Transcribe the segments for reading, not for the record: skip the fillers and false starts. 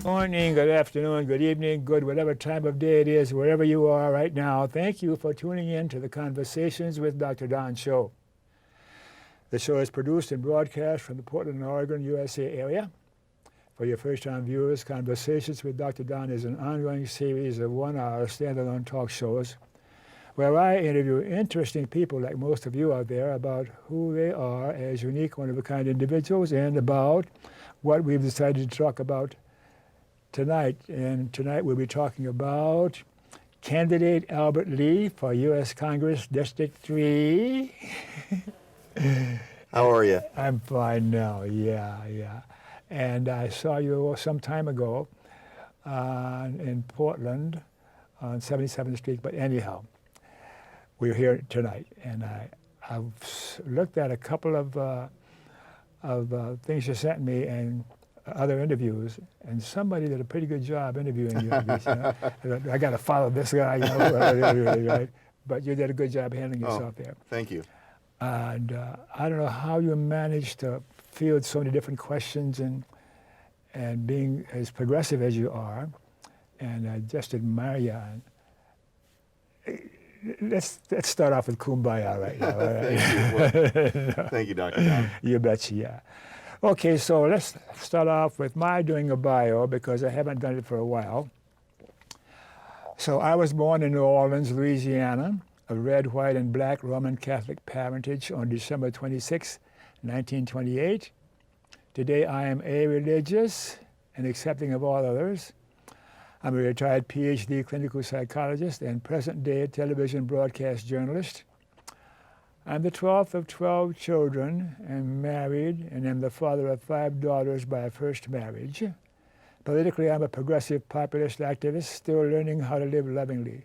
Morning, good afternoon, good evening, good whatever time of day it is, wherever you are right now. Thank you for tuning in to the Conversations with Dr. Don show. The show is produced and broadcast from the Portland, Oregon, USA area. For your first-time viewers, Conversations with Dr. Don is an ongoing series of one-hour standalone talk shows where I interview interesting people like most of you out there about who they are as unique, one-of-a-kind individuals and about what we've decided to talk about tonight. And tonight we'll be talking about candidate Albert Lee for U.S. Congress District 3. How are you? I'm fine now, yeah. And I saw you some time ago in Portland on 77th Street, but anyhow, we're here tonight. And I've looked at a couple of things you sent me and other interviews, and somebody did a pretty good job interviewing you. I got to follow this guy, right? But you did a good job handling yourself there. Thank you. And I don't know how you managed to field so many different questions and being as progressive as you are. And I just admire you. Let's start off with Kumbaya right now. Thank you. Well, thank you, Dr. Don. You betcha, yeah. Okay, so let's start off with my doing a bio because I haven't done it for a while. So I was born in New Orleans, Louisiana, of red, white, and black Roman Catholic parentage on December 26, 1928. Today I am a-religious and accepting of all others. I'm a retired PhD clinical psychologist and present-day television broadcast journalist. I'm the 12th of 12 children, am married, and am the father of 5 daughters by first marriage. Politically, I'm a progressive populist activist, still learning how to live lovingly.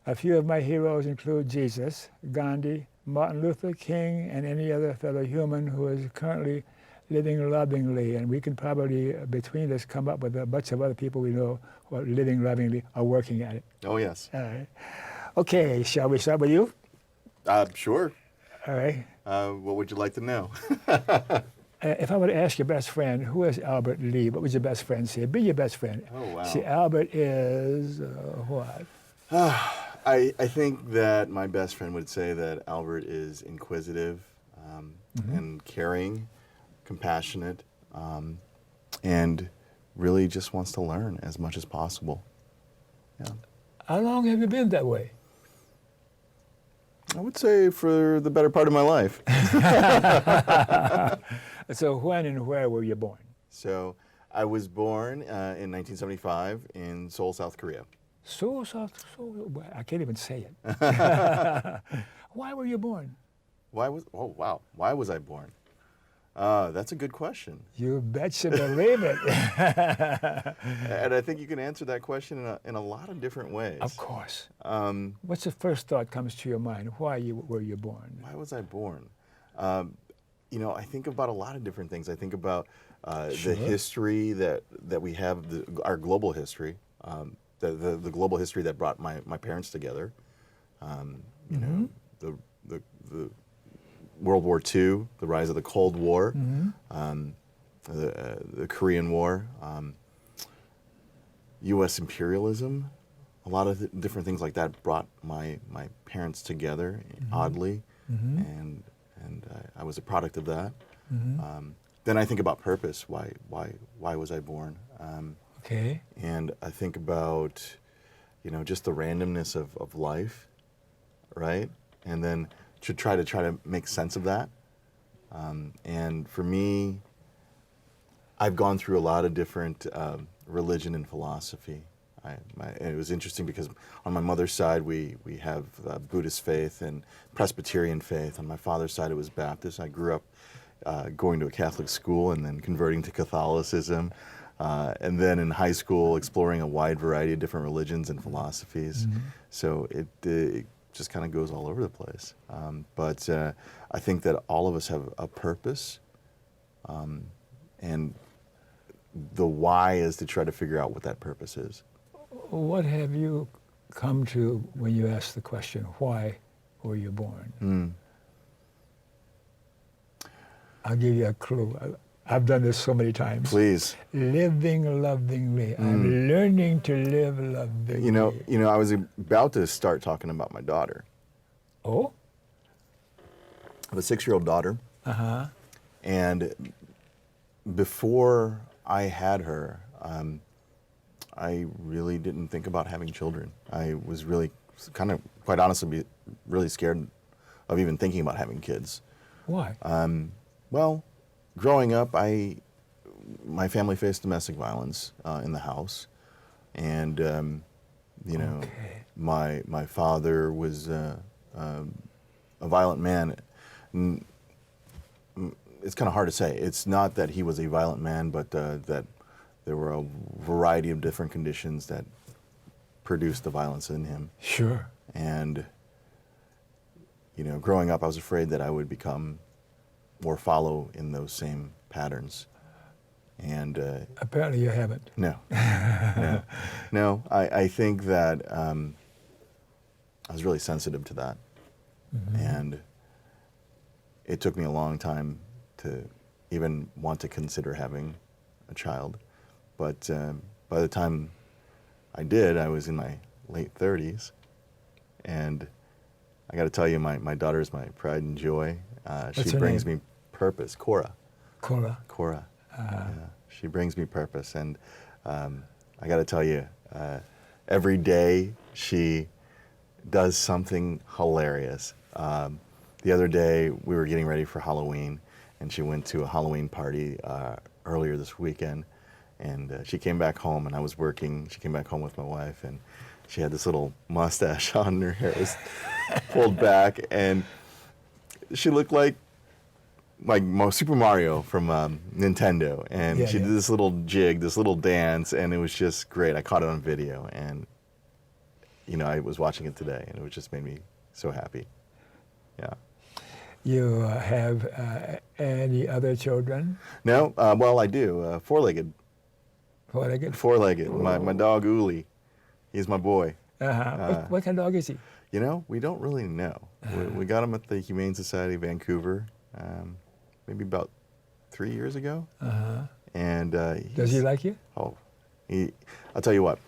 A few of my heroes include Jesus, Gandhi, Martin Luther King, and any other fellow human who is currently living lovingly. And we can probably, between us, come up with a bunch of other people we know who are living lovingly or working at it. Oh, yes. All right. Okay, shall we start with you? Sure. All right. What would you like to know? If I were to ask your best friend, who is Albert Lee, what would your best friend say? Be your best friend. Oh, wow. See, Albert is what? I think that my best friend would say that Albert is inquisitive and caring, compassionate, and really just wants to learn as much as possible. Yeah. How long have you been that way? I would say for the better part of my life. So when and where were you born? So I was born in 1975 in Seoul, South Korea. Seoul, I can't even say it. Why were you born? Why was I born? That's a good question. You betcha believe it. And I think you can answer that question in a lot of different ways. Of course. What's the first thought comes to your mind? Were you born? Why was I born? I think about a lot of different things. I think about Sure. the history that we have, our global history, the global history that brought my parents together. The World War II, the rise of the Cold War, the Korean War, U.S. imperialism, a lot of different things like that brought my parents together, oddly, and I was a product of that. Then I think about purpose. Why was I born? Okay. And I think about, just the randomness of life, right? And then to try to make sense of that. And for me, I've gone through a lot of different religion and philosophy. It was interesting because on my mother's side, we have Buddhist faith and Presbyterian faith. On my father's side, it was Baptist. I grew up going to a Catholic school and then converting to Catholicism. And then in high school, exploring a wide variety of different religions and philosophies. So it just kind of goes all over the place. But I think that all of us have a purpose, and the why is to try to figure out what that purpose is. What have you come to when you ask the question, why were you born? I'll give you a clue. I've done this so many times. Please. Living lovingly. I'm learning to live lovingly. You know, I was about to start talking about my daughter. Oh? I have a 6-year-old daughter. Uh-huh. And before I had her, I really didn't think about having children. I was really kind of, quite honestly, really scared of even thinking about having kids. Why? Well, growing up, my family faced domestic violence in the house, and you know, my father was a violent man. It's kind of hard to say. It's not that he was a violent man, but that there were a variety of different conditions that produced the violence in him. Sure. And you know, growing up, I was afraid that I would become or follow in those same patterns. And apparently you haven't. No, no. I think that I was really sensitive to that, and it took me a long time to even want to consider having a child. But by the time I did, I was in my late 30s, and I got to tell you, my daughter is my pride and joy. She brings me purpose. Cora. Yeah, she brings me purpose, and I got to tell you, every day she does something hilarious. The other day we were getting ready for Halloween, and she went to a Halloween party earlier this weekend, and she came back home, and I was working. She came back home with my wife, and she had this little mustache on, and her hair was pulled back, and she looked like Super Mario from Nintendo, and she did this little jig, this little dance, and it was just great. I caught it on video, and you know, I was watching it today, and it just made me so happy. Yeah. You have any other children? No, well, I do. Four-legged. Four-legged? Four-legged. My dog Uli, he's my boy. What kind of dog is he? You know, we don't really know. We got him at the Humane Society of Vancouver. Maybe about 3 years ago. And does he like you? Oh, I'll tell you what.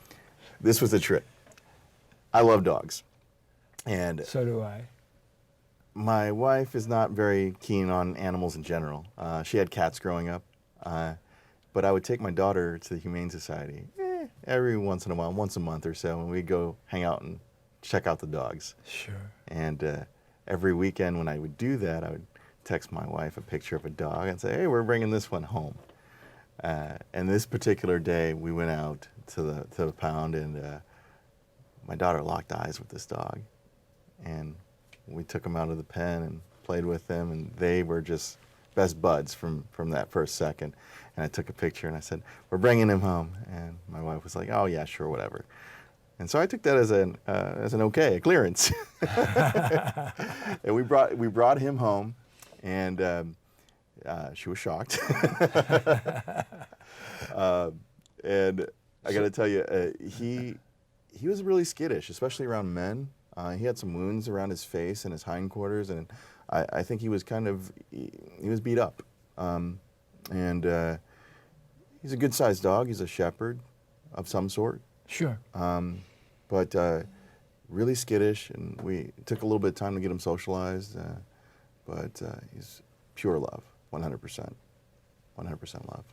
This was the trick. I love dogs, and so do I. My wife is not very keen on animals in general. She had cats growing up, but I would take my daughter to the Humane Society every once in a while, once a month or so, and we'd go hang out and check out the dogs. Sure. And every weekend when I would do that, I would text my wife a picture of a dog and say, hey, we're bringing this one home. And this particular day, we went out to the pound, and my daughter locked eyes with this dog. And we took him out of the pen and played with him, and they were just best buds from that first second. And I took a picture, and I said, we're bringing him home. And my wife was like, oh, yeah, sure, whatever. And so I took that as an okay, a clearance. And we brought him home. And she was shocked. And I got to tell you, he was really skittish, especially around men. He had some wounds around his face and his hindquarters, and I think he was he was beat up. And he's a good-sized dog. He's a shepherd of some sort. Sure. But really skittish, and we took a little bit of time to get him socialized. But he's pure love, 100%, 100% love.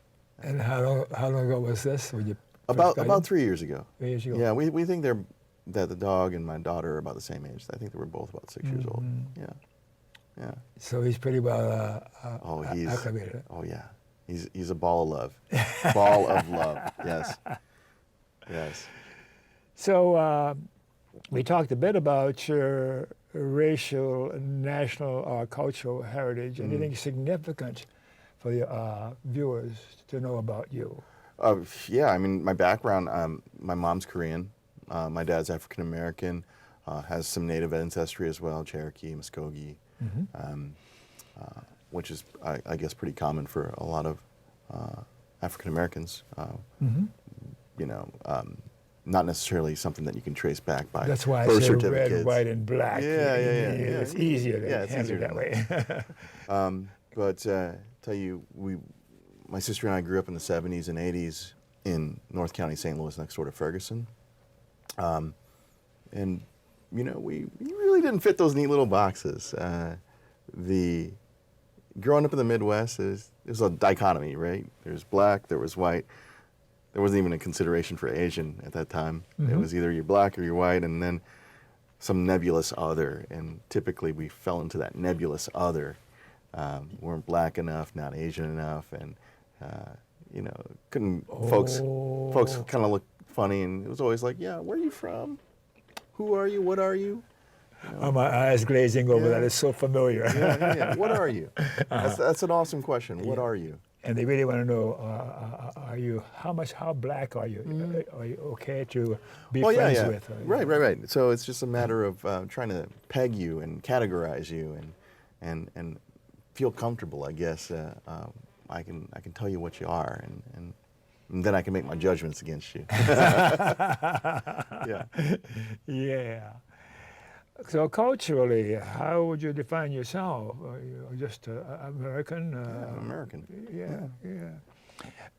And how long ago was this? When you about 3 years ago. 3 years ago. Yeah, we think that the dog and my daughter are about the same age. I think they were both about 6 years old. Yeah, yeah. So he's pretty well acclimated. Oh yeah, he's a ball of love, ball of love. Yes, yes. So we talked a bit about your racial, national, or cultural heritage. Anything significant for your viewers to know about you? Yeah, I mean, my background, my mom's Korean, my dad's African American, has some Native ancestry as well, Cherokee, Muskogee, which is, I guess, pretty common for a lot of African Americans. You know, not necessarily something that you can trace back by That's why birth I say certificates. red, white, and black. Yeah. It's easier to handle it that way. But tell you, my sister and I grew up in the 70s and 80s in North County, St. Louis, next door to Ferguson. And, you know, we really didn't fit those neat little boxes. Growing up in the Midwest, there's a dichotomy, right? There's black, there was white. There wasn't even a consideration for Asian at that time. It was either you're black or you're white, and then some nebulous other. And typically we fell into that nebulous other. Weren't black enough, not Asian enough, and you know, couldn't folks kind of look funny, and it was always like, yeah, where are you from? Who are you? What are you? My eyes glazing over Yeah. that. It's so familiar. Yeah. What are you? That's an awesome question. What are you? And they really want to know, how black are you? Are you okay to be friends with? Right. So it's just a matter of trying to peg you and categorize you and feel comfortable, I guess. I can tell you what you are, and then I can make my judgments against you. Yeah. Yeah. So culturally, how would you define yourself? Are you just American? American. Yeah.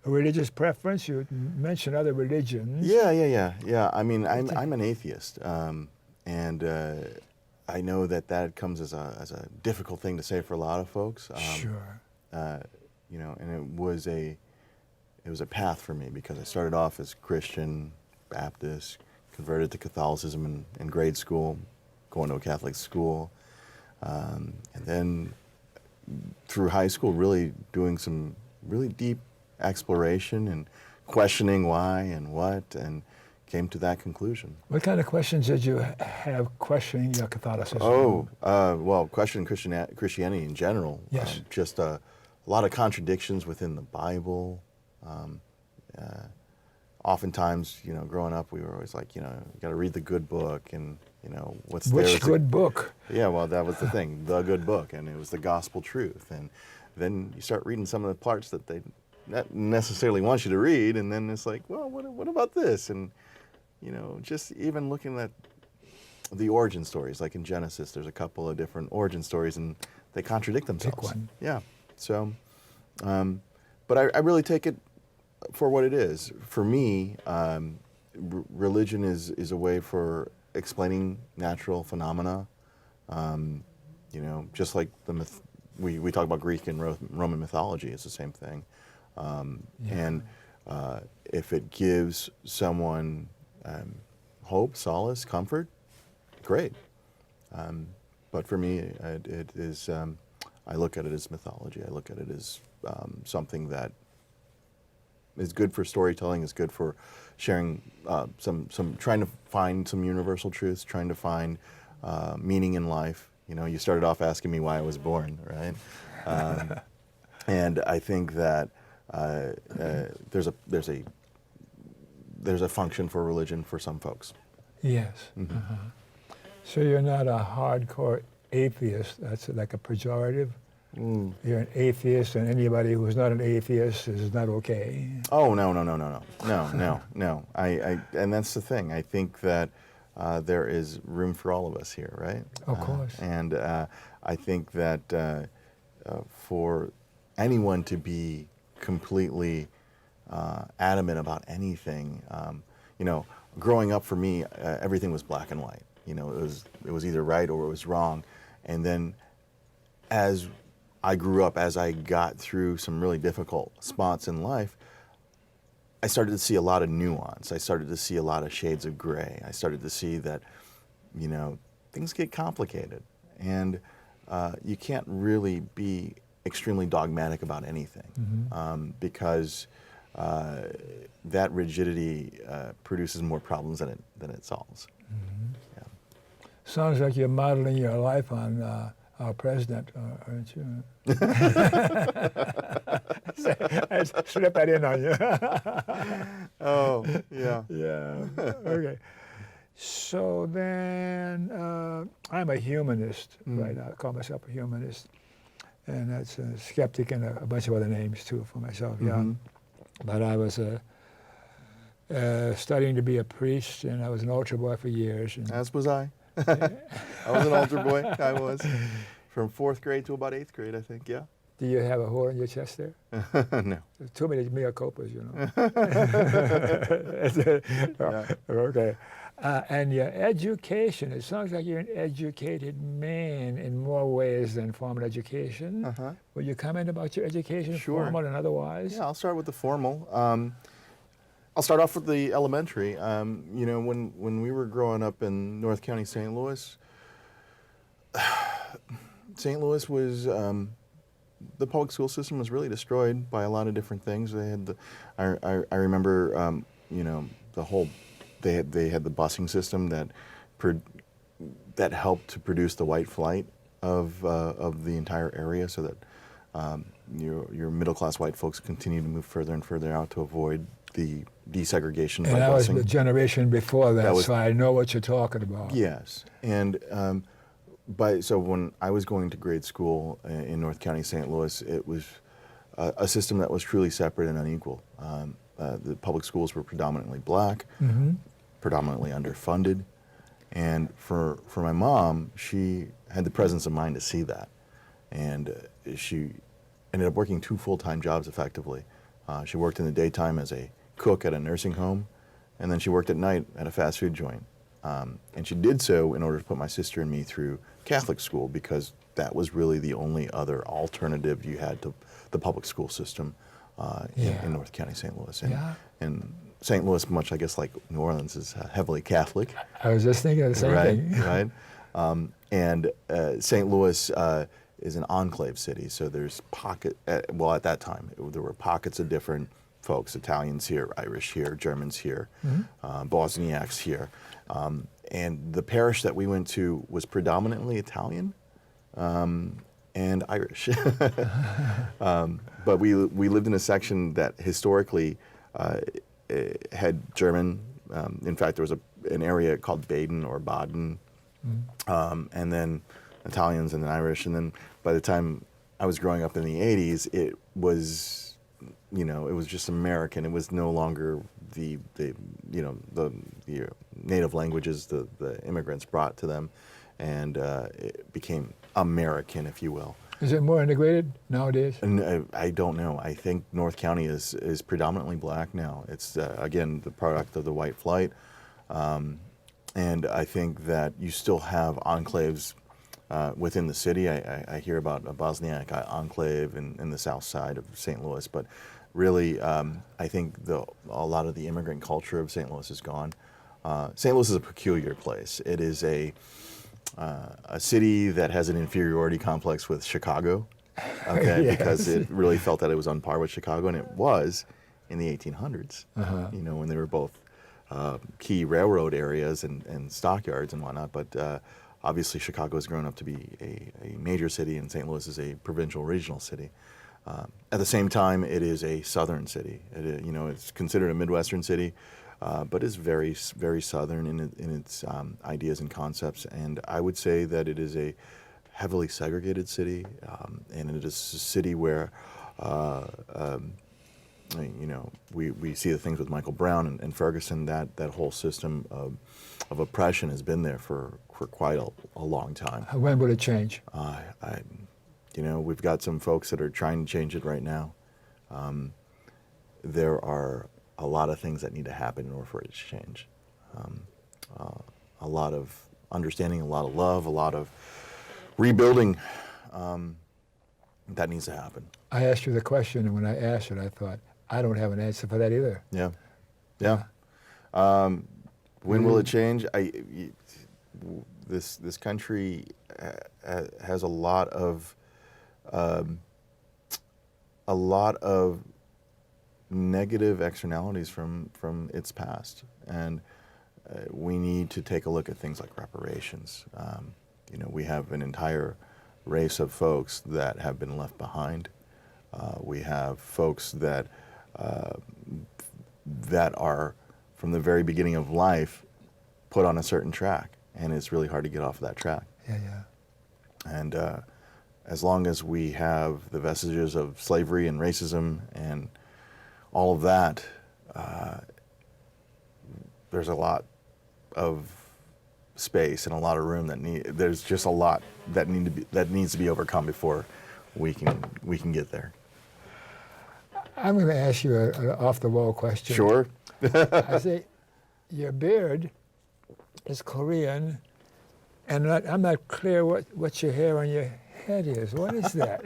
Religious preference? You mentioned other religions. Yeah. I mean, I'm an atheist, and I know that comes as a difficult thing to say for a lot of folks. Sure. You know, and it was a path for me, because I started off as Christian, Baptist, converted to Catholicism in grade school, going to a Catholic school, and then through high school really doing some really deep exploration and questioning why and what, and came to that conclusion. What kind of questions did you have questioning your Catholicism? Well, questioning Christianity in general. Yes. Just a lot of contradictions within the Bible. Oftentimes, you know, growing up, we were always like, you know, you got to read the good book, and you know, Which good book? Yeah, well, that was the thing, the good book, and it was the gospel truth. And then you start reading some of the parts that they not necessarily want you to read, and then it's like, well, what about this? And you know, just even looking at the origin stories, like in Genesis, there's a couple of different origin stories, and they contradict themselves. Pick one. Yeah. So, but I really take it for what it is. For me, religion is a way for explaining natural phenomena. You know, just like we talk about Greek and Roman mythology, it's the same thing. And if it gives someone hope, solace, comfort, great. But for me, it is. I look at it as mythology. I look at it as something that is good for storytelling, is good for sharing some trying to find some universal truths, trying to find meaning in life. You know, you started off asking me why I was born, right? And I think that there's a function for religion for some folks. Yes. Mm-hmm. So you're not a hardcore atheist. That's like a pejorative. You're an atheist, and anybody who's not an atheist is not okay. Oh, no. And that's the thing. I think that there is room for all of us here, right? Of course. And I think that for anyone to be completely adamant about anything, you know, growing up for me, everything was black and white. You know, it was either right or it was wrong. And then as I grew up, as I got through some really difficult spots in life, I started to see a lot of nuance. I started to see a lot of shades of gray. I started to see that, you know, things get complicated, and you can't really be extremely dogmatic about anything, because that rigidity produces more problems than it solves. Yeah. Sounds like you're modeling your life on our president, aren't you? I slip that in on you. Oh, yeah. Yeah. Okay. So then, I'm a humanist, right? I call myself a humanist, and that's a skeptic and a bunch of other names too for myself. Yeah. But I was studying to be a priest, and I was an altar boy for years. And As was I. I was an altar boy. I was from 4th grade to about 8th grade, I think. Yeah. Do you have a hole in your chest there? No. There's too many mea culpas, you know. Yeah. Okay. And your education, it sounds like you're an educated man in more ways than formal education. Uh-huh. Will you comment about your education, Sure. formal and otherwise? Yeah, I'll start with the formal. I'll start off with the elementary. You know, when we were growing up in North County, St. Louis, St. Louis was the public school system was really destroyed by a lot of different things. They had I remember you know, the whole they had the busing system that helped to produce the white flight of the entire area, so that your middle class white folks continue to move further and further out to avoid the desegregation by And that was busing. the generation before that, was- so I know what you're talking about. Yes, and so when I was going to grade school in North County, St. Louis, it was a system that was truly separate and unequal. The public schools were predominantly black, predominantly underfunded, and for my mom, she had the presence of mind to see that, and she ended up working 2 full-time jobs effectively. She worked in the daytime as a cook at a nursing home, and then she worked at night at a fast food joint. And she did so in order to put my sister and me through Catholic school, because that was really the only other alternative you had to the public school system in North County, St. Louis. And St. Louis, much I guess like New Orleans, is heavily Catholic. I was just thinking of the same thing. Right. And St. Louis is an enclave city, so there's well, at that time, there were pockets of different folks: Italians here, Irish here, Germans here, Bosniaks here. And the parish that we went to was predominantly Italian and Irish. But we lived in a section that historically had German. In fact, there was an area called Baden or Baden, and then Italians and then Irish. And then by the time I was growing up in the 80s, it was, you know, it was just American. It was no longer the native languages the immigrants brought to them, and it became American, if you will. Is it more integrated nowadays? And I don't know. I think North County is predominantly black now. It's again the product of the white flight, and I think that you still have enclaves within the city. I hear about a Bosniak enclave in the south side of St. Louis, but really, I think a lot of the immigrant culture of St. Louis is gone. St. Louis is a peculiar place. It is a city that has an inferiority complex with Chicago, okay, Yes. because it really felt that it was on par with Chicago, and it was in the 1800s, you know, when they were both key railroad areas and stockyards and whatnot. But obviously, Chicago has grown up to be a major city, and St. Louis is a provincial regional city. At the same time, it is a southern city. You know, it's considered a Midwestern city, but is very, very southern in its ideas and concepts. And I would say that it is a heavily segregated city, and it is a city where, you know, we see the things with Michael Brown and Ferguson. That whole system of oppression has been there for quite a long time. When will it change? You know, we've got some folks that are trying to change it right now. There are a lot of things that need to happen in order for it to change. A lot of understanding, a lot of love, a lot of rebuilding that needs to happen. I asked you the question, and when I asked it, I thought, I don't have an answer for that either. Yeah. When will it change? This country has a lot of negative externalities from its past, and we need to take a look at things like reparations. You know, we have an entire race of folks that have been left behind. We have folks that are, from the very beginning of life, put on a certain track, and it's really hard to get off of that track. Yeah. And as long as we have the vestiges of slavery and racism and all of that, there's a lot of space and a lot of room there's just a lot that needs to be overcome before we can get there. I'm going to ask you an off-the-wall question. Sure. I say, your beard is Korean, and I'm not clear what your hair on your head is. What is that?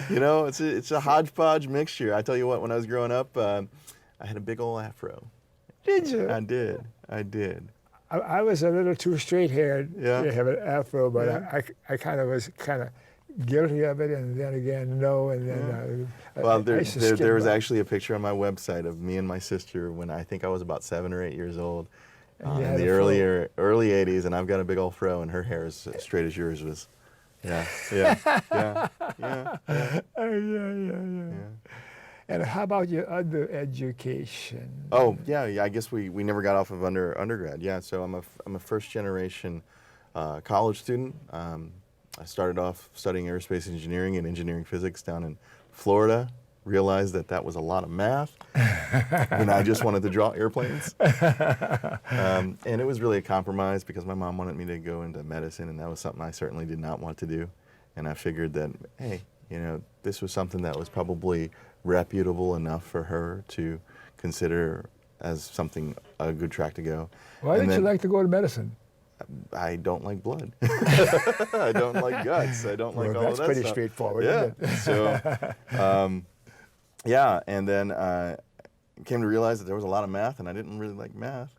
You know, it's a hodgepodge mixture. I tell you what, when I was growing up, I had a big old afro. Did you? I did. I was a little too straight-haired to have an afro, but Yeah. I kind of was guilty of it, and then again, no, and then Well, I used to skip there was by. actually a picture on my website of me and my sister when I think I was about 7 or 8 years old, And you in had the a fro. early 80s, and I've got a big old fro, and her hair is as straight as yours was. Yeah, yeah, yeah, yeah, yeah, yeah. And how about your other education? Oh, yeah. I guess we never got off of undergrad. Yeah, so I'm a first generation college student. I started off studying aerospace engineering and engineering physics down in Florida. Realized that was a lot of math, and I just wanted to draw airplanes. And it was really a compromise because my mom wanted me to go into medicine, and that was something I certainly did not want to do. And I figured that, hey, you know, this was something that was probably reputable enough for her to consider as something, a good track to go. Why didn't you like to go to medicine? I don't like blood. I don't like guts. I don't like all of that's that pretty stuff. straightforward, Yeah. isn't it? So, yeah, and then came to realize that there was a lot of math, and I didn't really like math,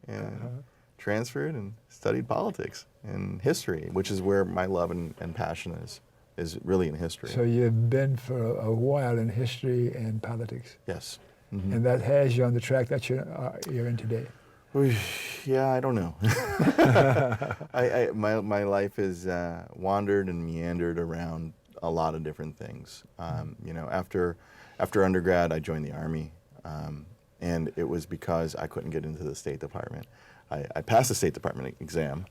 and transferred and studied politics and history, which is where my love and passion is really in history. So you've been for a while in history and politics, Yes. Mm-hmm. and that has you on the track that you're in today. Yeah, I don't know. My life has wandered and meandered around a lot of different things. You know, after undergrad, I joined the Army, and it was because I couldn't get into the State Department. I passed the State Department exam,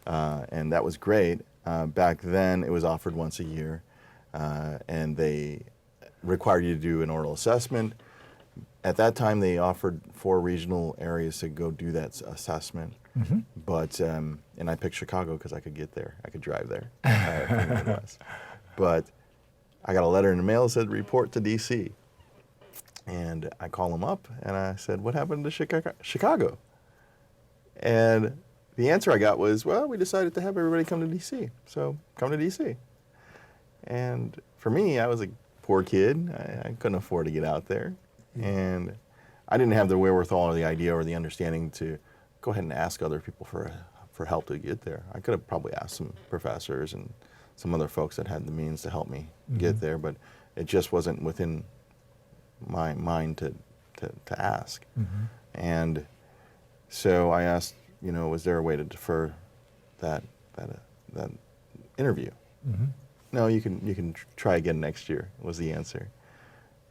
and that was great. Back then, it was offered once a year, and they required you to do an oral assessment. At that time, they offered 4 regional areas to go do that assessment. Mm-hmm. But, and I picked Chicago because I could get there. I could drive there from the Midwest. But I got a letter in the mail that said, report to D.C. And I called them up, and I said, what happened to Chicago? And the answer I got was, well, we decided to have everybody come to D.C., so come to D.C. And for me, I was a poor kid. I couldn't afford to get out there. And I didn't have the wherewithal or the idea or the understanding to go ahead and ask other people for help to get there. I could have probably asked some professors and some other folks that had the means to help me get there, but it just wasn't within my mind to ask. Mm-hmm. And so I asked, you know, was there a way to defer that interview? Mm-hmm. No, you can try again next year, was the answer.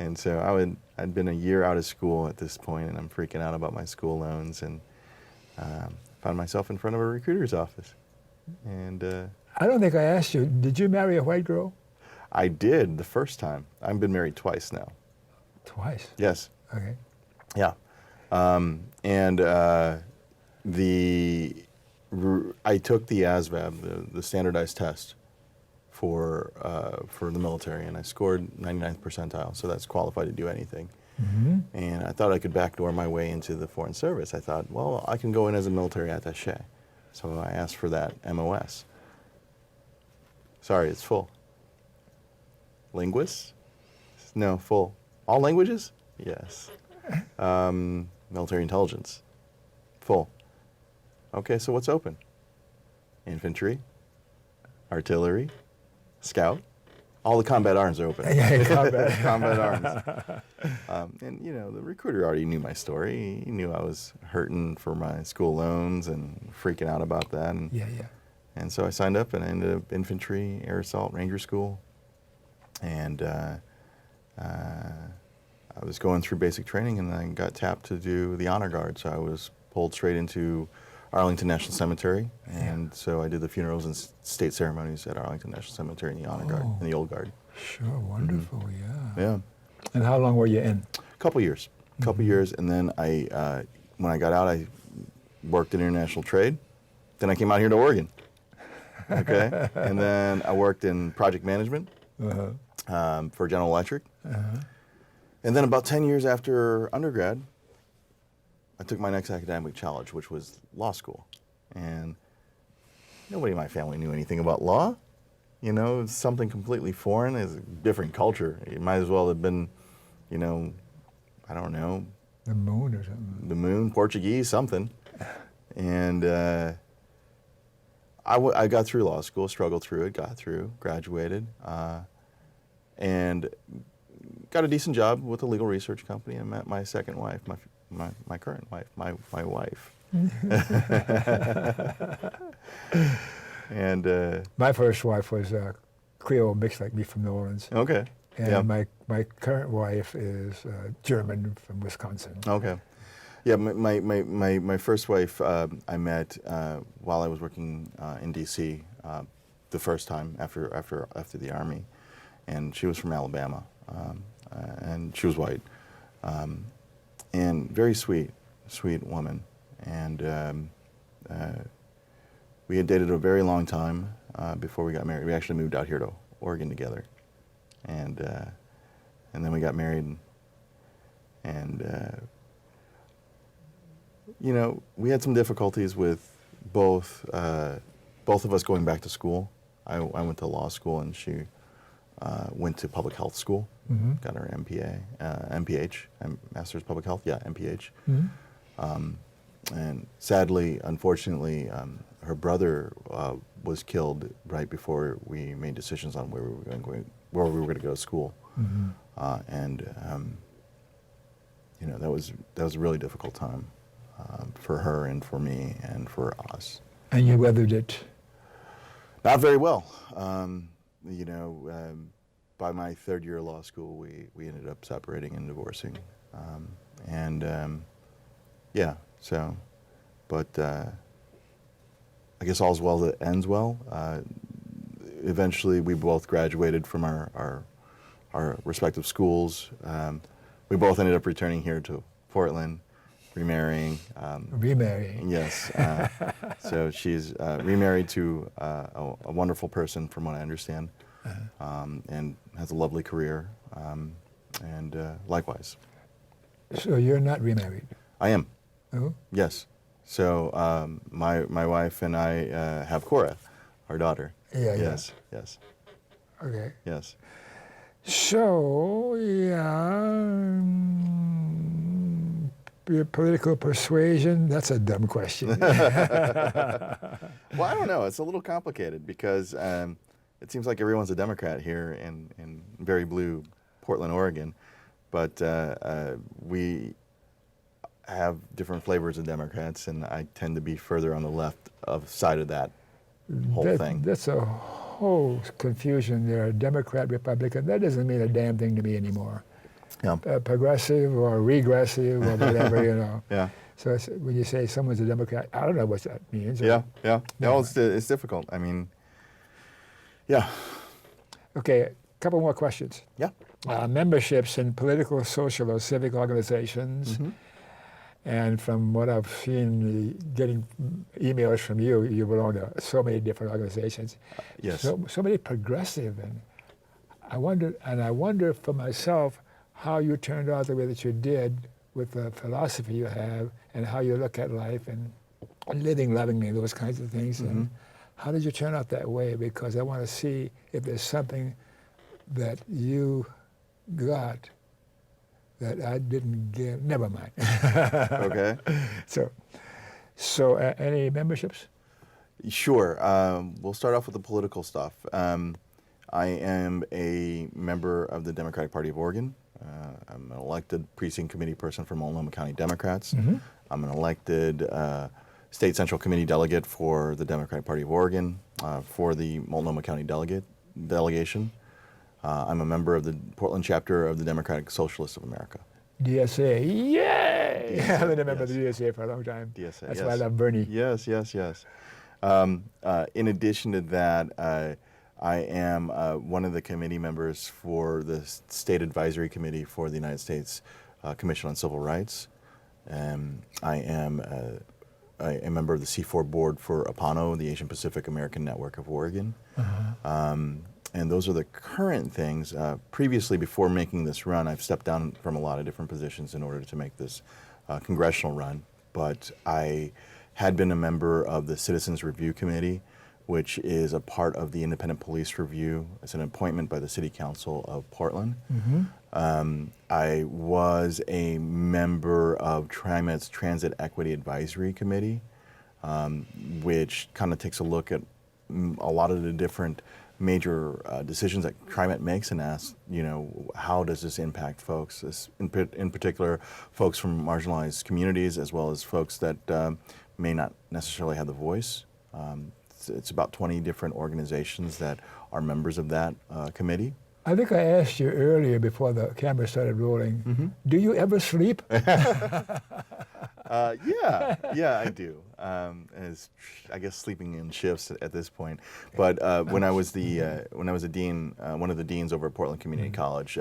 And so I'd been a year out of school at this point, and I'm freaking out about my school loans, and found myself in front of a recruiter's office. And I don't think I asked you, did you marry a white girl? I did the first time. I've been married twice now. Twice? Yes. Okay. Yeah. And I took the ASVAB, the standardized test, for the military, and I scored 99th percentile, so that's qualified to do anything. Mm-hmm. And I thought I could backdoor my way into the Foreign Service. I thought, well, I can go in as a military attaché. So I asked for that MOS. Sorry, it's full. Linguists? No, full. All languages? Yes. Military intelligence? Full. Okay, so what's open? Infantry, artillery, scout. All the combat arms are open. Combat arms. And, you know, the recruiter already knew my story. He knew I was hurting for my school loans and freaking out about that. And, and so I signed up, and I ended up infantry, air assault, ranger school. And I was going through basic training, and I got tapped to do the honor guard. So I was pulled straight into Arlington National Cemetery, and so I did the funerals and state ceremonies at Arlington National Cemetery in the honor guard, in the old guard. Sure, wonderful, Yeah. And how long were you in? A couple years, and then when I got out, I worked in international trade. Then I came out here to Oregon. Okay, and then I worked in project management for General Electric. And then about 10 years after undergrad, I took my next academic challenge, which was law school. And nobody in my family knew anything about law. You know, it's something completely foreign. It's a different culture. It might as well have been, you know, I don't know, The moon or something. the moon, Portuguese, something. And I got through law school, struggled through it, got through, graduated, and got a decent job with a legal research company and met my second wife, my current wife, my wife. And My first wife was Creole mixed like me from New Orleans. okay, And yeah, my current wife is German from Wisconsin. okay, yeah. My first wife I met while I was working in D.C. The first time after the Army, and she was from Alabama, and she was white, and very sweet woman, and we had dated a very long time before we got married. We actually moved out here to Oregon together, and then we got married, and you know, we had some difficulties with both of us going back to school. I went to law school, and she went to public health school, got her MPH, Master's Public Health, yeah, MPH. And sadly, unfortunately, her brother was killed right before we made decisions on where we were going to go to school, and you know, that was a really difficult time for her and for me and for us. And you weathered it. Not very well. You know, by my third year of law school, we ended up separating and divorcing, yeah. So, but I guess all's well that ends well. Eventually, we both graduated from our respective schools. We both ended up returning here to Portland, remarrying. Remarrying. Yes. So she's remarried to a wonderful person, from what I understand, and has a lovely career. And likewise. So you're not remarried? I am. Oh? Yes. So my wife and I have Cora, our daughter. Yeah, yes, yeah. Yes. Okay. Yes. So, yeah, your political persuasion, that's a dumb question. Well, I don't know. It's a little complicated because it seems like everyone's a Democrat here in very blue Portland, Oregon. But we have different flavors of Democrats, and I tend to be further on the left side of that whole thing. That's a whole confusion there. Democrat, Republican, that doesn't mean a damn thing to me anymore. Yeah. Progressive or regressive or whatever, you know. Yeah. So when you say someone's a Democrat, I don't know what that means. Yeah. Yeah. No, it's difficult. I mean, yeah. Okay, a couple more questions. Yeah. Memberships in political, social, or civic organizations. And from what I've seen, getting emails from you, you belong to so many different organizations. Yes. So many progressive, and I wonder for myself how you turned out the way that you did with the philosophy you have, and how you look at life and living lovingly, those kinds of things. And how did you turn out that way? Because I want to see if there's something that you got that I didn't get. Never mind. Okay. So any memberships? Sure. We'll start off with the political stuff. I am a member of the Democratic Party of Oregon. I'm an elected precinct committee person for Multnomah County Democrats. I'm an elected state central committee delegate for the Democratic Party of Oregon for the Multnomah County delegation. I'm a member of the Portland chapter of the Democratic Socialists of America. DSA, yay! DSA, I've been a member of yes. the DSA for a long time. DSA, That's yes. why I love Bernie. Yes. In addition to that, I am one of the committee members for the State Advisory Committee for the United States Commission on Civil Rights. I am a member of the C4 board for APANO, the Asian Pacific American Network of Oregon. And those are the current things. Previously, before making this run, I've stepped down from a lot of different positions in order to make this congressional run. But I had been a member of the Citizens Review Committee, which is a part of the Independent Police Review. It's an appointment by the City Council of Portland. I was a member of TriMet's Transit Equity Advisory Committee, which kind of takes a look at a lot of the different major decisions that TriMet makes and asks, how does this impact folks, in particular folks from marginalized communities, as well as folks that may not necessarily have the voice. It's about 20 different organizations that are members of that committee. I think I asked you earlier before the camera started rolling, do you ever sleep? Yeah, I do. As I guess sleeping in shifts at this point. But when I was a dean, one of the deans over at Portland Community College,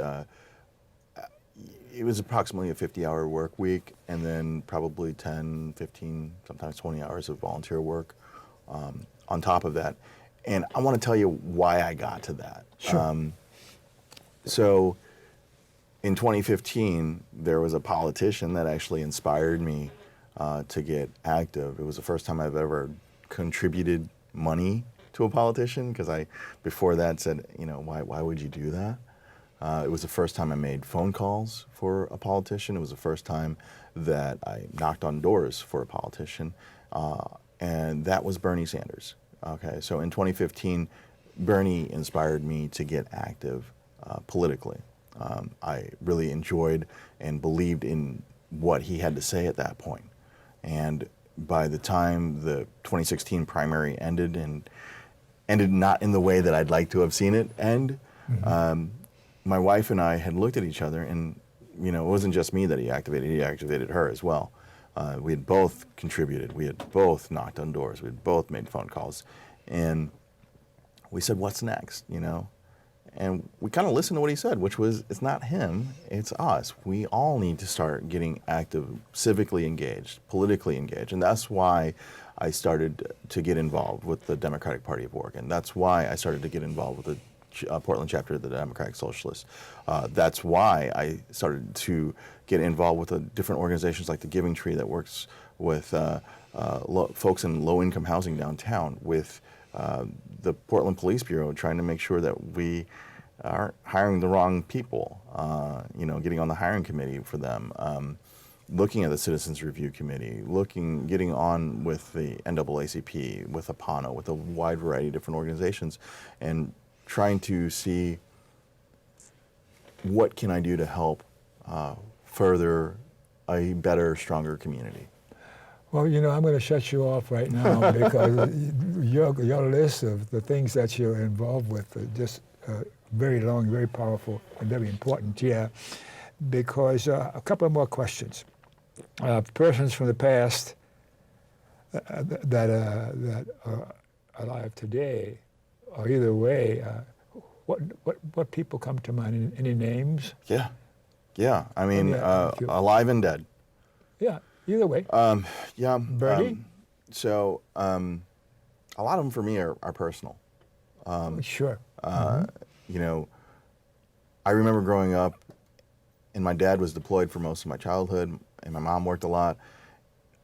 it was approximately a 50-hour work week, and then probably 10, 15, sometimes 20 hours of volunteer work on top of that. And I want to tell you why I got to that. Sure. So in 2015, there was a politician that actually inspired me to get active. It was the first time I've ever contributed money to a politician, because I, before that, said, why would you do that? It was the first time I made phone calls for a politician. It was the first time that I knocked on doors for a politician, and that was Bernie Sanders. Okay, so in 2015, Bernie inspired me to get active politically. I really enjoyed and believed in what he had to say at that point. And by the time the 2016 primary ended, and ended not in the way that I'd like to have seen it end, my wife and I had looked at each other, and it wasn't just me that he activated her as well. We had both contributed, we had both knocked on doors, we had both made phone calls, and we said, what's next, And we kind of listened to what he said, which was, it's not him, it's us. We all need to start getting active, civically engaged, politically engaged. And that's why I started to get involved with the Democratic Party of Oregon. That's why I started to get involved with the Portland chapter of the Democratic Socialists. That's why I started to get involved with the different organizations like the Giving Tree that works with folks in low-income housing downtown, with the Portland Police Bureau, trying to make sure that we aren't hiring the wrong people, getting on the hiring committee for them, looking at the Citizens Review Committee, getting on with the NAACP, with APANO, with a wide variety of different organizations, and trying to see what can I do to help further a better, stronger community. Well, I'm going to shut you off right now because your list of the things that you're involved with are just very long, very powerful, and very important. Yeah, because a couple more questions. Persons from the past that are alive today, or either way, what people come to mind? Any names? Yeah. I mean, alive and dead. Yeah. Either way. Yeah. Bernie? So a lot of them for me are personal. Sure. I remember growing up, and my dad was deployed for most of my childhood, and my mom worked a lot,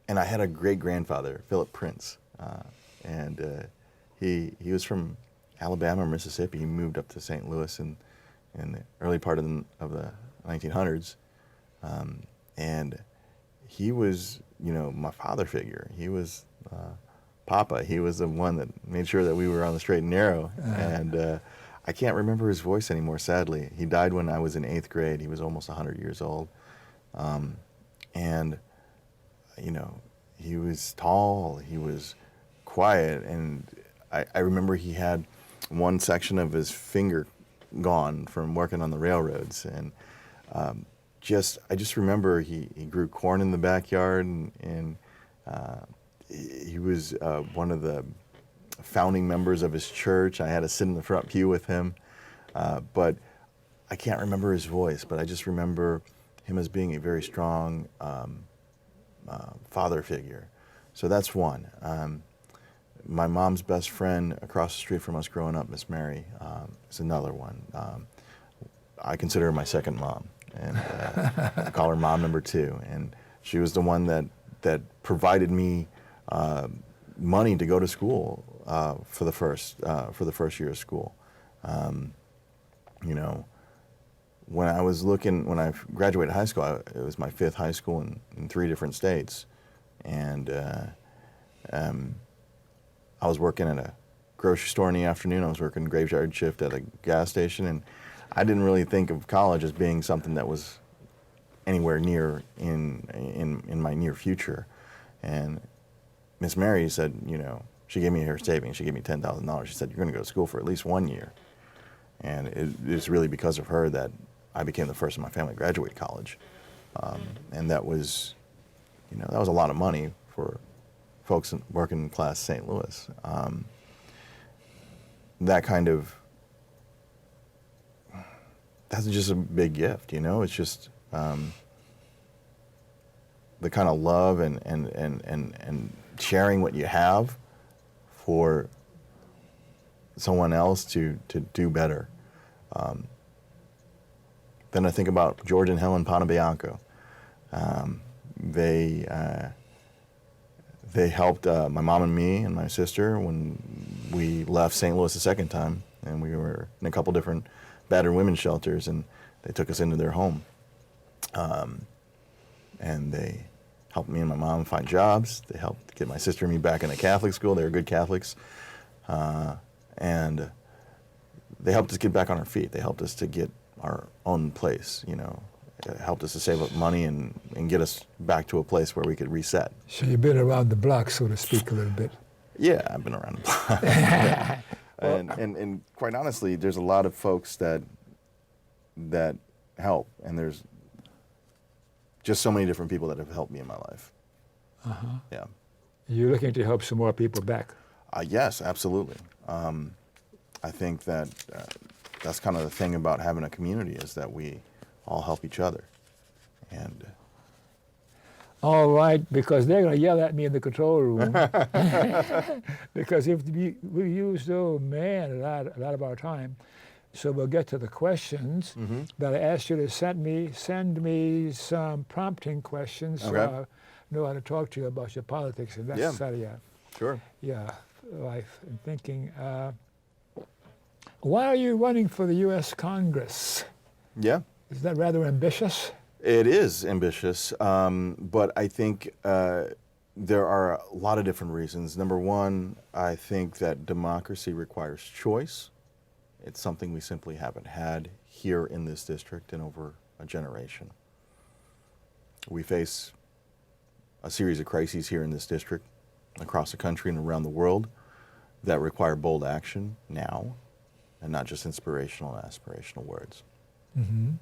and I had a great-grandfather, Philip Prince, and he was from Alabama or Mississippi. He moved up to St. Louis in the early part of the 1900s, and he was, my father figure. He was Papa. He was the one that made sure that we were on the straight and narrow. And I can't remember his voice anymore, sadly. He died when I was in 8th grade. He was almost 100 years old. And, he was tall, he was quiet, and I remember he had one section of his finger gone from working on the railroads. And I just remember he grew corn in the backyard, and he was one of the founding members of his church. I had to sit in the front pew with him, but I can't remember his voice, but I just remember him as being a very strong father figure. So that's one. My mom's best friend across the street from us growing up, Miss Mary, is another one. I consider her my second mom, and I call her mom number two. And she was the one that provided me money to go to school for the first year of school. You know, when I graduated high school, it was my fifth high school in 3 different states, and I was working at a grocery store in the afternoon. I was working graveyard shift at a gas station, and I didn't really think of college as being something that was anywhere near in my near future. And Miss Mary said, you know, she gave me her savings. She gave me $10,000. She said, you're going to go to school for at least 1 year. And it's really because of her that I became the first in my family to graduate college. And that was, you know, that was a lot of money for folks in working class St. Louis. That's just a big gift, you know. It's just the kind of love and sharing what you have for someone else to do better. Then I think about George and Helen Ponabianco. They helped my mom and me and my sister when we left St. Louis the second time, and we were in a couple different battered women's shelters, and they took us into their home. And they helped me and my mom find jobs. They helped get my sister and me back in a Catholic school. They were good Catholics. And they helped us get back on our feet. They helped us to get our own place, you know. It helped us to save up money and get us back to a place where we could reset. So you've been around the block, so to speak, a little bit. Yeah, I've been around the block. Yeah. And quite honestly, there's a lot of folks that help, and there's just so many different people that have helped me in my life. Uh-huh. Yeah. You're looking to help some more people back. Yes, absolutely. I think that that's kind of the thing about having a community, is that we all help each other. And all right, because they're going to yell at me in the control room. Because if we use, oh man, a lot of our time. So we'll get to the questions. Mm-hmm. But I asked you to send me some prompting questions, so Okay. I know how to talk to you about your politics and that Yeah. side of your Sure. life. And thinking, why are you running for the U.S. Congress? Yeah. Is that rather ambitious? It is ambitious, but I think there are a lot of different reasons. Number one, I think that democracy requires choice. It's something we simply haven't had here in this district in over a generation. We face a series of crises here in this district, across the country and around the world, that require bold action now, and not just inspirational and aspirational words. Mm-hmm.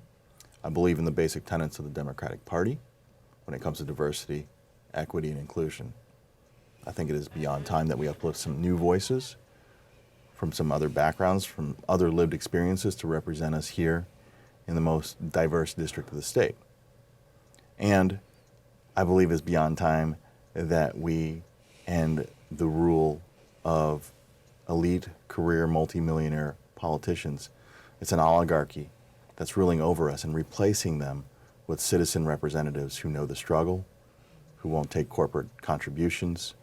I believe in the basic tenets of the Democratic Party when it comes to diversity, equity, and inclusion. I think it is beyond time that we uplift some new voices from some other backgrounds, from other lived experiences, to represent us here in the most diverse district of the state. And I believe it's beyond time that we end the rule of elite career multimillionaire politicians. It's an oligarchy that's ruling over us, and replacing them with citizen representatives who know the struggle, who won't take corporate contributions,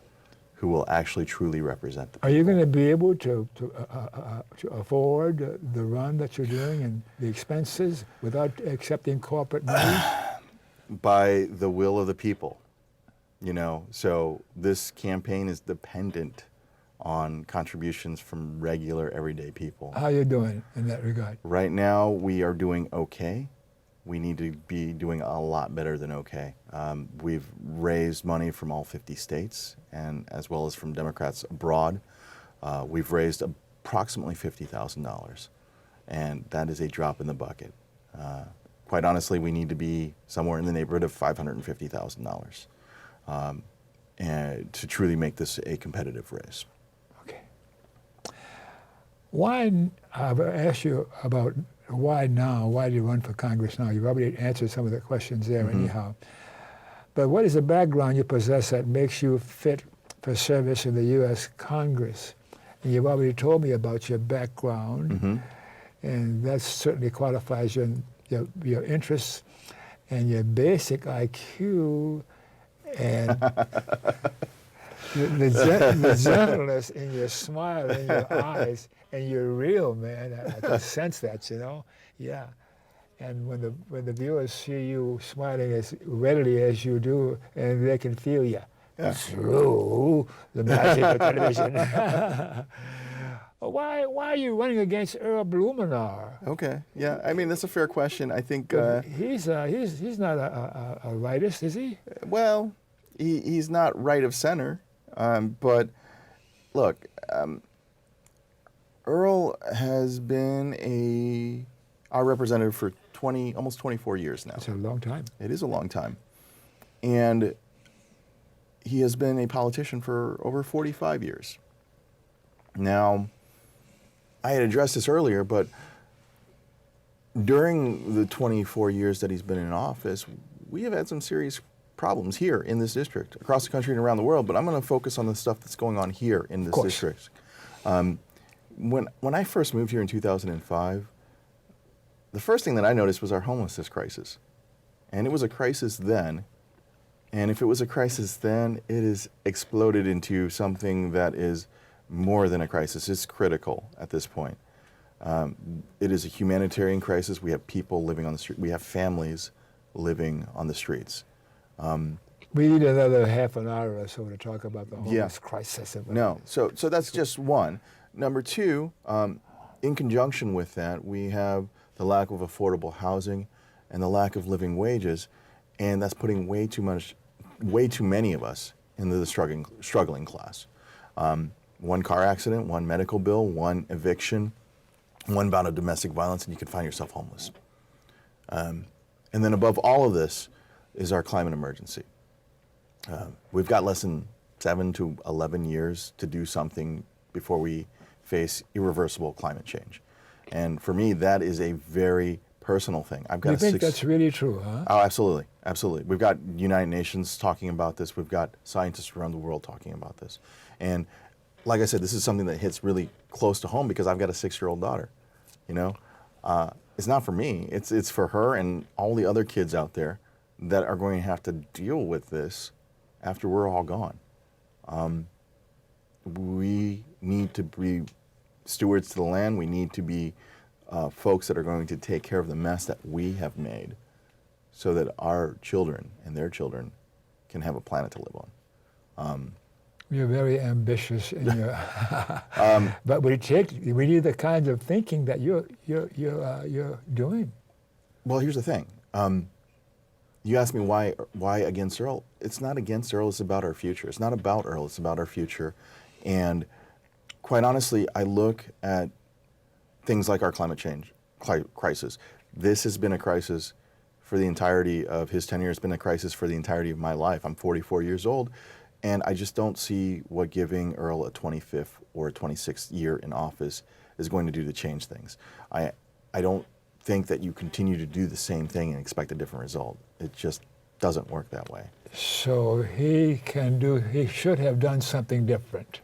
who will actually truly represent the people. Are you going to be able to afford the run that you're doing and the expenses without accepting corporate money? By the will of the people, you know. So this campaign is dependent on contributions from regular, everyday people. How are you doing in that regard? Right now, we are doing okay. We need to be doing a lot better than okay. We've raised money from all 50 states, and as well as from Democrats abroad. We've raised approximately $50,000, and that is a drop in the bucket. Quite honestly, we need to be somewhere in the neighborhood of $550,000 and to truly make this a competitive race. Okay. Why, I've asked you about why now, why do you run for Congress now? You've already answered some of the questions there anyhow. But what is the background you possess that makes you fit for service in the U.S. Congress? And you've already told me about your background, Mm-hmm. and that certainly qualifies your interests and your basic IQ and the gentleness in your smile in your eyes, and you're real, man. I can sense that, Yeah. And when the viewers see you smiling as readily as you do, and they can feel you through the magic of television. Why are you running against Earl Blumenauer? Okay. Yeah. I mean, that's a fair question. I think. He's not a rightist, is he? Well, he's not right of center, but look, Earl has been our representative for almost 24 years now. It's a long time. It is a long time, and he has been a politician for over 45 years. Now, I had addressed this earlier, but during the 24 years that he's been in office, we have had some serious problems here in this district, across the country and around the world, but I'm going to focus on the stuff that's going on here in this district. When I first moved here in 2005, the first thing that I noticed was our homelessness crisis. And it was a crisis then, and if it was a crisis then, it has exploded into something that is more than a crisis. It's critical at this point. It is a humanitarian crisis. We have people living on the street. We have families living on the streets. We need another half an hour or so to talk about the homeless crisis. No, so that's just one. Number two, in conjunction with that, we have the lack of affordable housing and the lack of living wages, and that's putting way too many of us into the struggling class. One car accident, one medical bill, one eviction, one bout of domestic violence, and you can find yourself homeless. And then above all of this is our climate emergency. We've got less than 7 to 11 years to do something before we face irreversible climate change. And for me, that is a very personal thing. You think that's really true, huh? Oh, absolutely, absolutely. We've got United Nations talking about this. We've got scientists around the world talking about this. And like I said, this is something that hits really close to home because I've got a 6-year-old daughter. It's not for me. It's for her and all the other kids out there that are going to have to deal with this after we're all gone. We need to be stewards to the land. We need to be folks that are going to take care of the mess that we have made so that our children and their children can have a planet to live on. You're very ambitious in your, but we need the kind of thinking that you're doing. Well, here's the thing. You asked me why against Earl. It's not against Earl. It's about our future. It's not about Earl. It's about our future. And quite honestly, I look at things like our climate change crisis. This has been a crisis for the entirety of his tenure. It's been a crisis for the entirety of my life. I'm 44 years old, and I just don't see what giving Earl a 25th or a 26th year in office is going to do to change things. I don't think that you continue to do the same thing and expect a different result. It just doesn't work that way. So he should have done something different.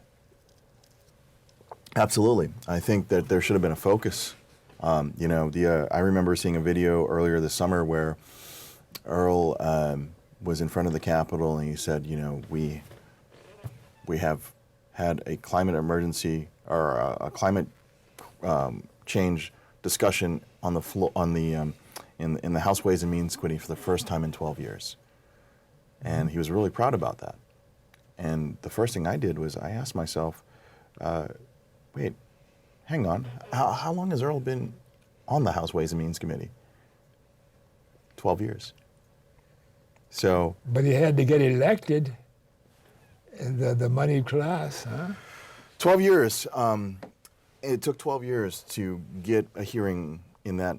Absolutely. I think that there should have been a focus. I remember seeing a video earlier this summer where Earl was in front of the Capitol and he said, we have had a climate emergency or a climate change discussion on the floor in the House Ways and Means Committee for the first time in 12 years, and he was really proud about that. And the first thing I did was I asked myself, wait, hang on, how long has Earl been on the House Ways and Means Committee? 12 years. So. But he had to get elected. The moneyed class, huh? 12 years. It took 12 years to get a hearing in that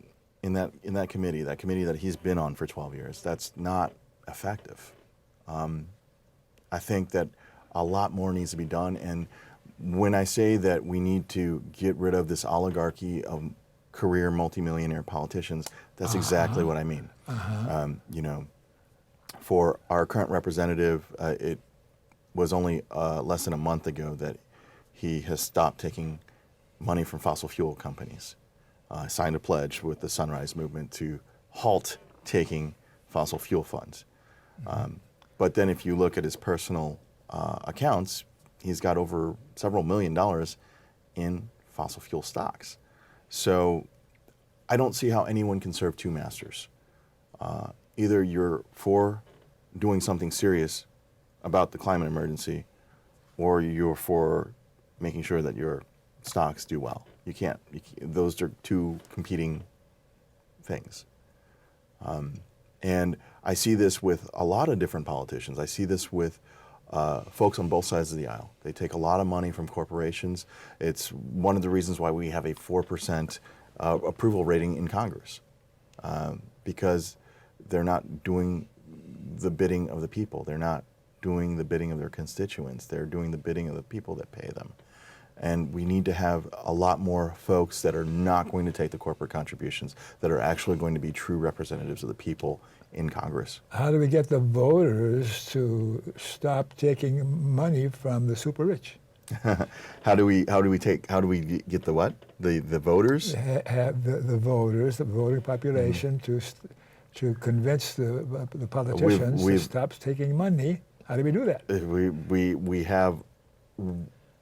committee, that committee that he's been on for 12 years. That's not effective. I think that a lot more needs to be done. And when I say that we need to get rid of this oligarchy of career multimillionaire politicians, that's exactly what I mean. for our current representative, it was only less than a month ago that he has stopped taking money from fossil fuel companies. Signed a pledge with the Sunrise Movement to halt taking fossil fuel funds. But then if you look at his personal accounts, he's got over several $1 million in fossil fuel stocks. So I don't see how anyone can serve two masters. Either you're for doing something serious about the climate emergency, or you're for making sure that your stocks do well. You can't, those are two competing things. And I see this with a lot of different politicians. I see this with folks on both sides of the aisle. They take a lot of money from corporations. It's one of the reasons why we have a 4% approval rating in Congress, because they're not doing the bidding of the people. They're not doing the bidding of their constituents. They're doing the bidding of the people that pay them. And we need to have a lot more folks that are not going to take the corporate contributions, that are actually going to be true representatives of the people in Congress. How do we get the voters to stop taking money from the super rich? How do we get the what? The voters? Have the voters, the voting population, to convince the politicians to stop taking money. How do we do that? We have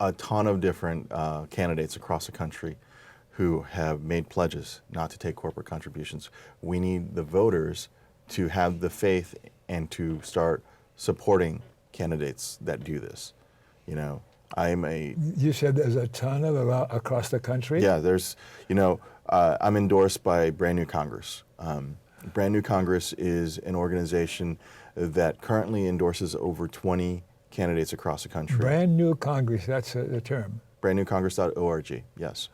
a ton of different candidates across the country who have made pledges not to take corporate contributions. We need the voters to have the faith and to start supporting candidates that do this. You know, You said there's a ton of them across the country? Yeah, there's, I'm endorsed by Brand New Congress. Brand New Congress is an organization that currently endorses over 20 candidates across the country. Brand New Congress, that's the term. Brandnewcongress.org, yes.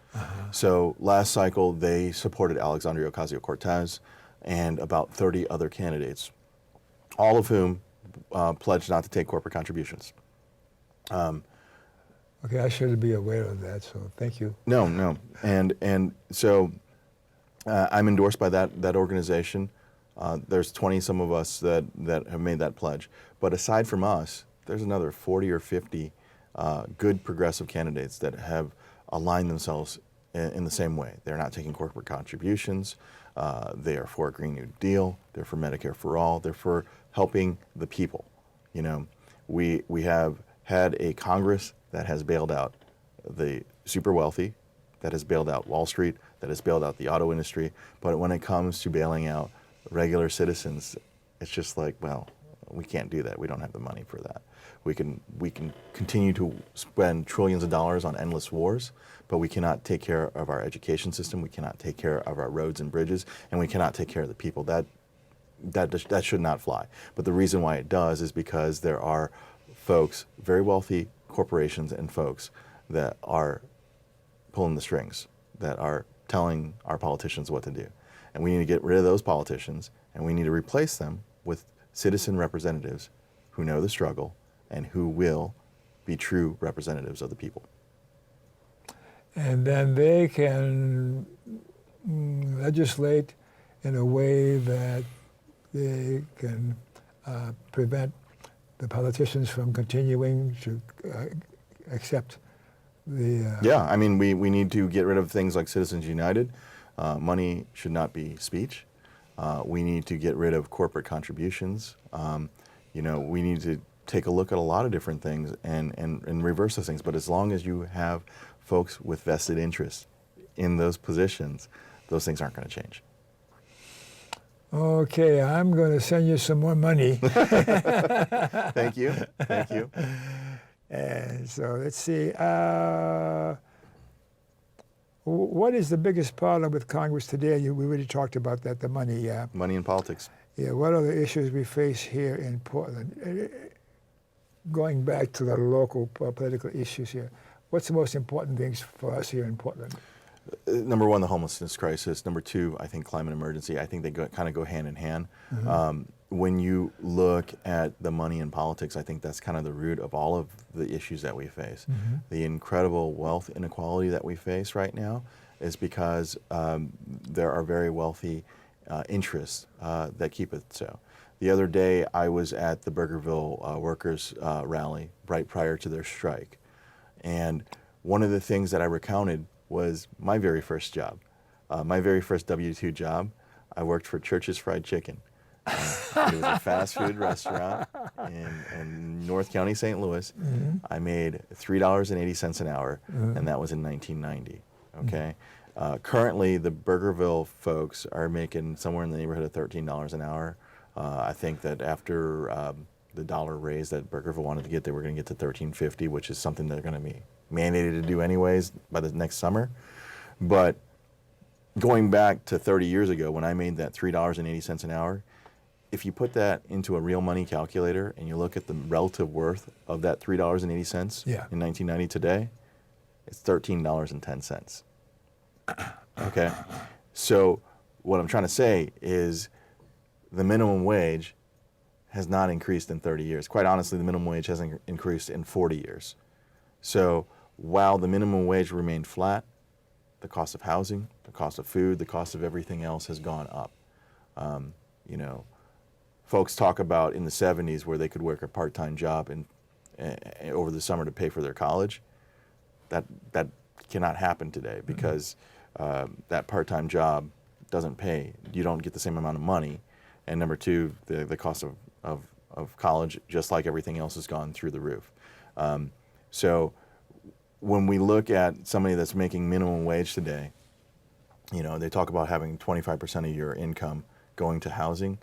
So last cycle, they supported Alexandria Ocasio-Cortez and about 30 other candidates, all of whom pledged not to take corporate contributions. Okay, I should be aware of that, so thank you. No. And so I'm endorsed by that organization. There's 20 some of us that have made that pledge. But aside from us, there's another 40 or 50 good progressive candidates that have aligned themselves in the same way. They're not taking corporate contributions. They are for a Green New Deal. They're for Medicare for all. They're for helping the people. You know, we have had a Congress that has bailed out the super wealthy, that has bailed out Wall Street, that has bailed out the auto industry. But when it comes to bailing out regular citizens, it's just like, well, we can't do that. We don't have the money for that. We can continue to spend trillions of dollars on endless wars, but we cannot take care of our education system. We cannot take care of our roads and bridges, and we cannot take care of the people. That should not fly. But the reason why it does is because there are folks, very wealthy corporations and folks, that are pulling the strings, that are telling our politicians what to do. And we need to get rid of those politicians, and we need to replace them with citizen representatives who know the struggle and who will be true representatives of the people. And then they can legislate in a way that they can prevent the politicians from continuing to accept the... Yeah, I mean, we need to get rid of things like Citizens United. Money should not be speech. We need to get rid of corporate contributions. We need to take a look at a lot of different things and reverse those things. But as long as you have folks with vested interests in those positions, those things aren't going to change. Okay, I'm going to send you some more money. Thank you. And so let's see. What is the biggest problem with Congress today? We already talked about that, the money. Money in politics. Yeah, what are the issues we face here in Portland? Going back to the local political issues here, what's the most important things for us here in Portland? Number one, the homelessness crisis. Number two, I think climate emergency. I think they kind of go hand in hand. Mm-hmm. When you look at the money in politics, I think that's kind of the root of all of the issues that we face. Mm-hmm. The incredible wealth inequality that we face right now is because there are very wealthy interests that keep it so. The other day, I was at the Burgerville workers rally right prior to their strike. And one of the things that I recounted was my very first job. My very first W-2 job, I worked for Church's Fried Chicken. It was a fast food restaurant in North County, St. Louis. Mm-hmm. I made $3.80 an hour, and that was in 1990. Okay. Currently, the Burgerville folks are making somewhere in the neighborhood of $13 an hour. I think that after the dollar raise that Burgerville wanted to get, they were going to get to $13.50, which is something they're going to be mandated to do anyways by the next summer. But going back to 30 years ago when I made that $3.80 an hour, if you put that into a real money calculator and you look at the relative worth of that $3.80 in 1990 today, it's $13.10. Okay? So what I'm trying to say is the minimum wage has not increased in 30 years. Quite honestly, the minimum wage hasn't increased in 40 years. So while the minimum wage remained flat, the cost of housing, the cost of food, the cost of everything else has gone up. You know, folks talk about in the 70s where they could work a part-time job over the summer to pay for their college. That cannot happen today because that part-time job doesn't pay. You don't get the same amount of money. And number two, the cost of college, just like everything else, has gone through the roof. So when we look at somebody that's making minimum wage today, you know, they talk about having 25% of your income going to housing.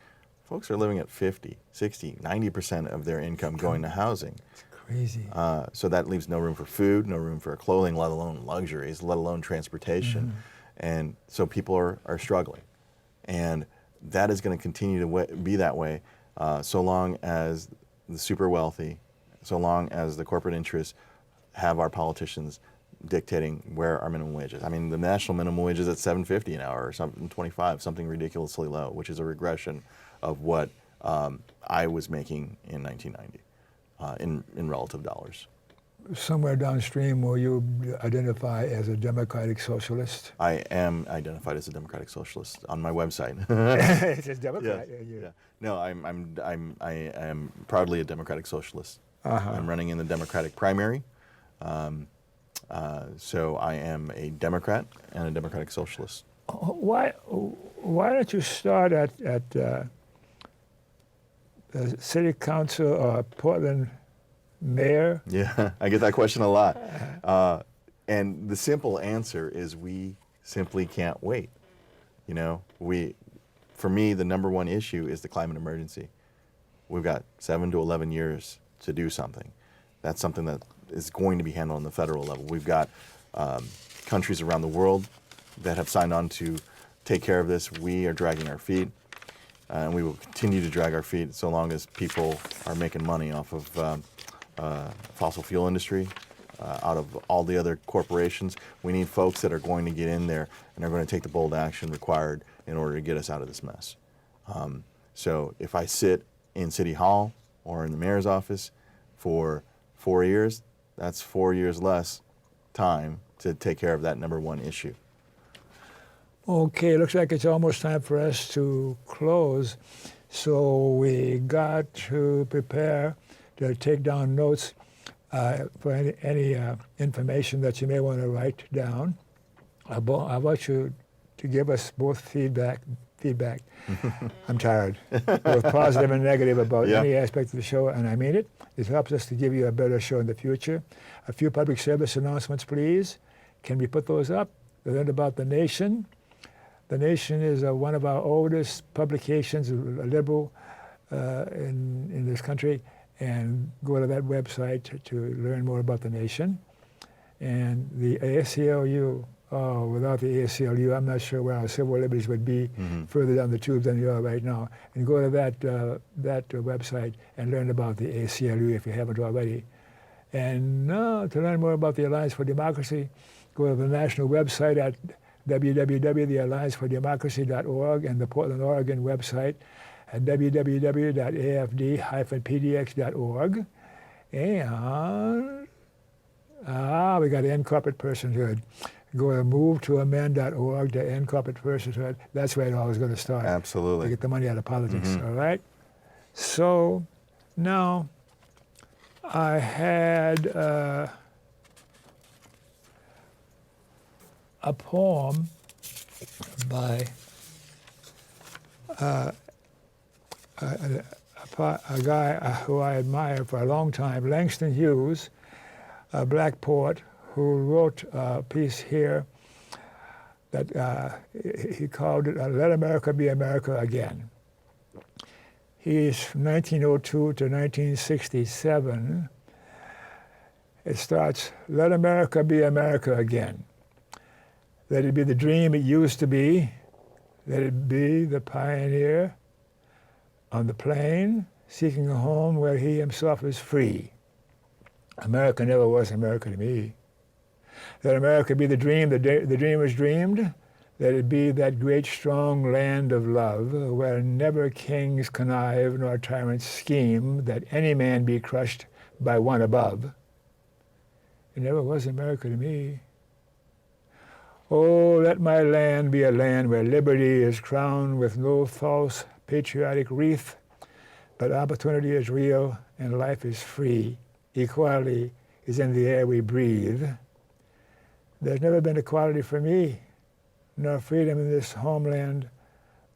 Folks are living at 50, 60, 90% of their income going to housing. It's crazy. So that leaves no room for food, no room for clothing, let alone luxuries, let alone transportation. And so people are struggling. And that is going to continue to be that way so long as the super wealthy, so long as the corporate interests have our politicians dictating where our minimum wage is. I mean, the national minimum wage is at $7.50 an hour or something, 25, something ridiculously low, which is a regression of what I was making in 1990 in relative dollars. Somewhere downstream, will you identify as a democratic socialist? I am identified as a democratic socialist on my website. It says Democrat. Yeah. No, I am proudly a democratic socialist. I'm running in the Democratic primary. So I am a Democrat and a democratic socialist. Why don't you start at the city council or Portland mayor? Yeah, I get that question a lot. And the simple answer is we simply can't wait. You know, for me, the number one issue is the climate emergency. We've got 7 to 11 years to do something. That's something that is going to be handled on the federal level. We've got countries around the world that have signed on to take care of this. We are dragging our feet, and we will continue to drag our feet so long as people are making money off of fossil fuel industry, out of all the other corporations. We need folks that are going to get in there and are going to take the bold action required in order to get us out of this mess. So if I sit in City Hall or in the mayor's office for 4 years, that's 4 years less time to take care of that number one issue. Okay, looks like it's almost time for us to close. So we got to prepare to take down notes for any information that you may want to write down. I want you to give us both feedback. I'm tired, both positive and negative about any aspect of the show, and I mean it. It helps us to give you a better show in the future. A few public service announcements, please. Can we put those up? We learned about The Nation. The Nation is one of our oldest publications, liberal in this country, and go to that website to learn more about The Nation. And the ACLU, without the ACLU, I'm not sure where our civil liberties would be further down the tube than you are right now. And go to that website and learn about the ACLU if you haven't already. And to learn more about the Alliance for Democracy, go to the national website at www.thealliancefordemocracy.org and the Portland, Oregon website at www.afd-pdx.org. And we got to end corporate personhood. go to move2amend.org to end corporate personhood. That's where it all was going to start. Absolutely. To get the money out of politics, Mhm. all right? So now I had a poem by a guy who I admired for a long time, Langston Hughes, a black poet who wrote a piece here that he called it Let America Be America Again. He's from 1902 to 1967. It starts, let America be America again. Let it be the dream it used to be. Let it be the pioneer on the plain, seeking a home where he himself is free. America never was America to me. Let America be the dream the dreamers dreamed. Let it be that great strong land of love, where never kings connive nor tyrants scheme, that any man be crushed by one above. It never was America to me. Oh, let my land be a land where liberty is crowned with no false patriotic wreath, but opportunity is real and life is free. Equality is in the air we breathe. There's never been equality for me, nor freedom in this homeland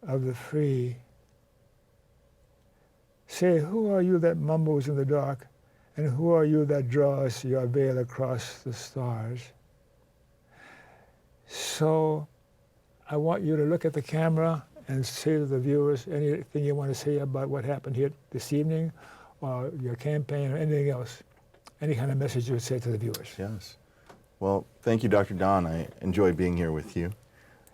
of the free. Say, who are you that mumbles in the dark, and who are you that draws your veil across the stars? So I want you to look at the camera and say to the viewers anything you want to say about what happened here this evening, or your campaign, or anything else. Any kind of message you would say to the viewers. Yes. Well, thank you, Dr. Don. I enjoy being here with you.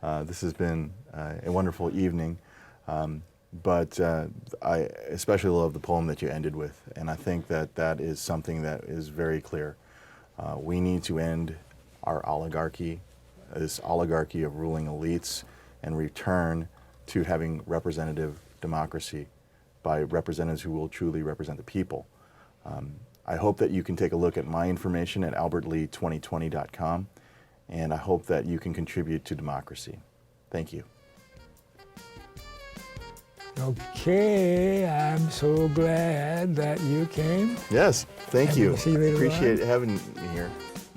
This has been a wonderful evening, but I especially love the poem that you ended with, and I think that that is something that is very clear. We need to end our oligarchy, this oligarchy of ruling elites, and return to having representative democracy by representatives who will truly represent the people. I hope that you can take a look at my information at albertlee2020.com, and I hope that you can contribute to democracy. Thank you. Okay, I'm so glad that you came. Yes, thank And you. we'll see you later Appreciate on. having me here.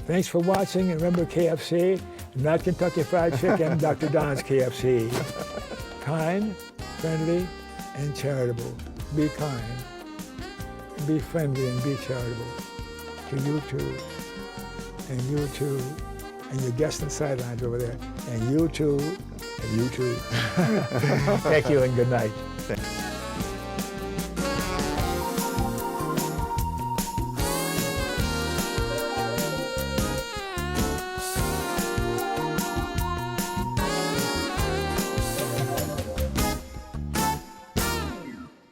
Thanks for watching, and remember KFC, not Kentucky Fried Chicken, Dr. Don's KFC. Kind, friendly, and charitable. Be kind, be friendly, and be charitable to you too, and you too, and your guests and sidelines over there, and you too, and you too. Thank you and good night.